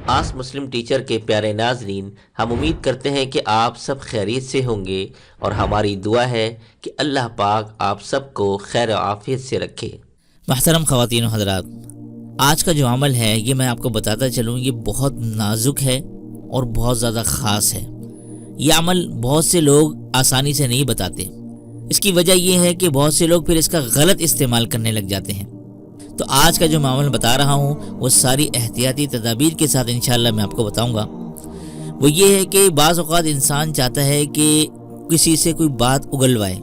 آس مسلم teacher کے پیارے ناظرین، ہم امید کرتے ہیں کہ آپ سب خیریت سے ہوں گے اور ہماری دعا ہے کہ اللہ پاک آپ سب کو خیر و عافیت سے رکھے۔ محترم خواتین و حضرات، آج کا جو عمل ہے یہ میں آپ کو بتاتا چلوں، یہ بہت نازک ہے اور بہت زیادہ خاص ہے۔ یہ عمل بہت سے لوگ آسانی سے نہیں بتاتے، اس کی وجہ یہ ہے کہ بہت سے لوگ پھر اس کا غلط استعمال کرنے لگ جاتے ہیں۔ تو آج کا جو میں عمل بتا رہا ہوں وہ ساری احتیاطی تدابیر کے ساتھ انشاءاللہ میں آپ کو بتاؤں گا۔ وہ یہ ہے کہ بعض اوقات انسان چاہتا ہے کہ کسی سے کوئی بات اگلوائے،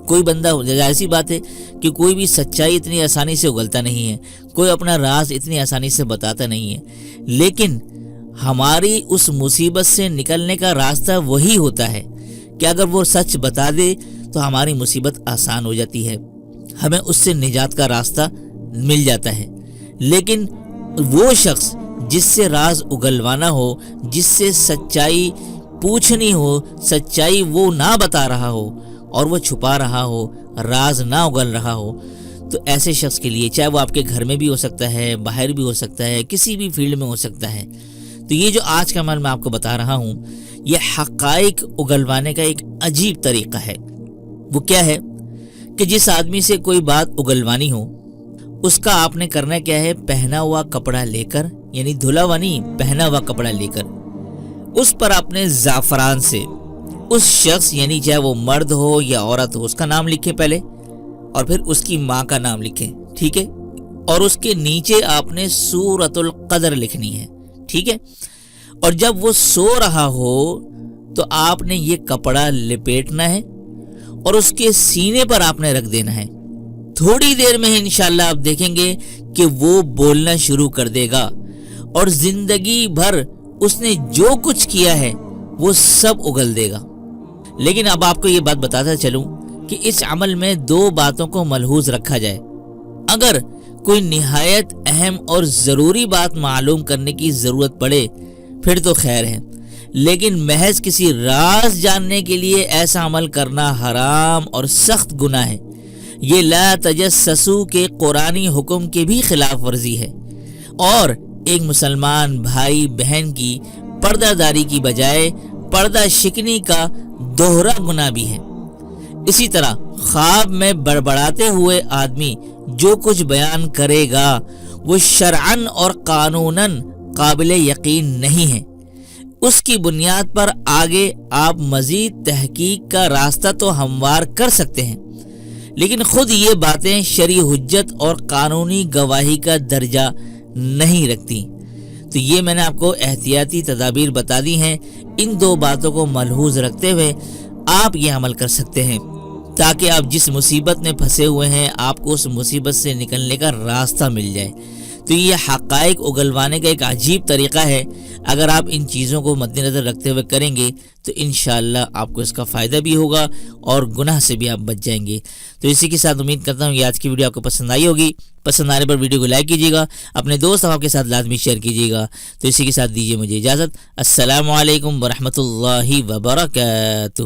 کوئی بندہ، ایسی بات ہے کہ کوئی بھی سچائی اتنی آسانی سے اگلتا نہیں ہے، کوئی اپنا راز اتنی آسانی سے بتاتا نہیں ہے، لیکن ہماری اس مصیبت سے نکلنے کا راستہ وہی ہوتا ہے کہ اگر وہ سچ بتا دے تو ہماری مصیبت آسان ہو جاتی ہے، ہمیں اس سے نجات کا راستہ مل جاتا ہے۔ لیکن وہ شخص جس سے راز اگلوانا ہو، جس سے سچائی پوچھنی ہو، سچائی وہ نہ بتا رہا ہو اور وہ چھپا رہا ہو، راز نہ اگل رہا ہو، تو ایسے شخص کے لیے، چاہے وہ آپ کے گھر میں بھی ہو سکتا ہے، باہر بھی ہو سکتا ہے، کسی بھی فیلڈ میں ہو سکتا ہے، تو یہ جو آج کا عمل میں آپ کو بتا رہا ہوں یہ حقائق اگلوانے کا ایک عجیب طریقہ ہے۔ وہ کیا ہے کہ جس آدمی سے کوئی بات اگلوانی ہو، اس کا آپ نے کرنا کیا ہے، پہنا ہوا کپڑا لے کر، یعنی دھلا ہوا نہیں، پہنا ہوا کپڑا لے کر اس پر آپ نے زعفران سے اس شخص، یعنی چاہے وہ مرد ہو یا عورت ہو، اس کا نام لکھیں پہلے، اور پھر اس کی ماں کا نام لکھیں، ٹھیک ہے، اور اس کے نیچے آپ نے سورۃ القدر لکھنی ہے، ٹھیک ہے، اور جب وہ سو رہا ہو تو آپ نے یہ کپڑا لپیٹنا ہے اور اس کے سینے پر آپ نے رکھ دینا ہے۔ تھوڑی دیر میں انشاءاللہ آپ دیکھیں گے کہ وہ بولنا شروع کر دے گا اور زندگی بھر اس نے جو کچھ کیا ہے وہ سب اگل دے گا۔ لیکن اب آپ کو یہ بات بتاتا چلوں کہ اس عمل میں دو باتوں کو ملحوظ رکھا جائے۔ اگر کوئی نہایت اہم اور ضروری بات معلوم کرنے کی ضرورت پڑے پھر تو خیر ہے، لیکن محض کسی راز جاننے کے لیے ایسا عمل کرنا حرام اور سخت گناہ ہے۔ یہ لا تجسسو کے قرآنی حکم کے بھی خلاف ورزی ہے اور ایک مسلمان بھائی بہن کی پردہ داری کی بجائے پردہ شکنی کا دوہرا گناہ بھی ہے۔ اسی طرح خواب میں بڑبڑاتے ہوئے آدمی جو کچھ بیان کرے گا وہ شرعاً اور قانوناً قابل یقین نہیں ہے۔ اس کی بنیاد پر آگے آپ مزید تحقیق کا راستہ تو ہموار کر سکتے ہیں، لیکن خود یہ باتیں شرعی حجت اور قانونی گواہی کا درجہ نہیں رکھتی۔ تو یہ میں نے آپ کو احتیاطی تدابیر بتا دی ہیں، ان دو باتوں کو ملحوظ رکھتے ہوئے آپ یہ عمل کر سکتے ہیں تاکہ آپ جس مصیبت میں پھنسے ہوئے ہیں آپ کو اس مصیبت سے نکلنے کا راستہ مل جائے۔ تو یہ حقائق اگلوانے کا ایک عجیب طریقہ ہے، اگر آپ ان چیزوں کو مد نظر رکھتے ہوئے کریں گے تو انشاءاللہ آپ کو اس کا فائدہ بھی ہوگا اور گناہ سے بھی آپ بچ جائیں گے۔ تو اسی کے ساتھ امید کرتا ہوں کہ آج کی ویڈیو آپ کو پسند آئی ہوگی۔ پسند آنے پر ویڈیو کو لائک کیجیے گا، اپنے دوست احباب کے ساتھ لازمی شیئر کیجیے گا۔ تو اسی کے ساتھ دیجیے مجھے اجازت۔ السلام علیکم ورحمۃ اللہ وبرکاتہ۔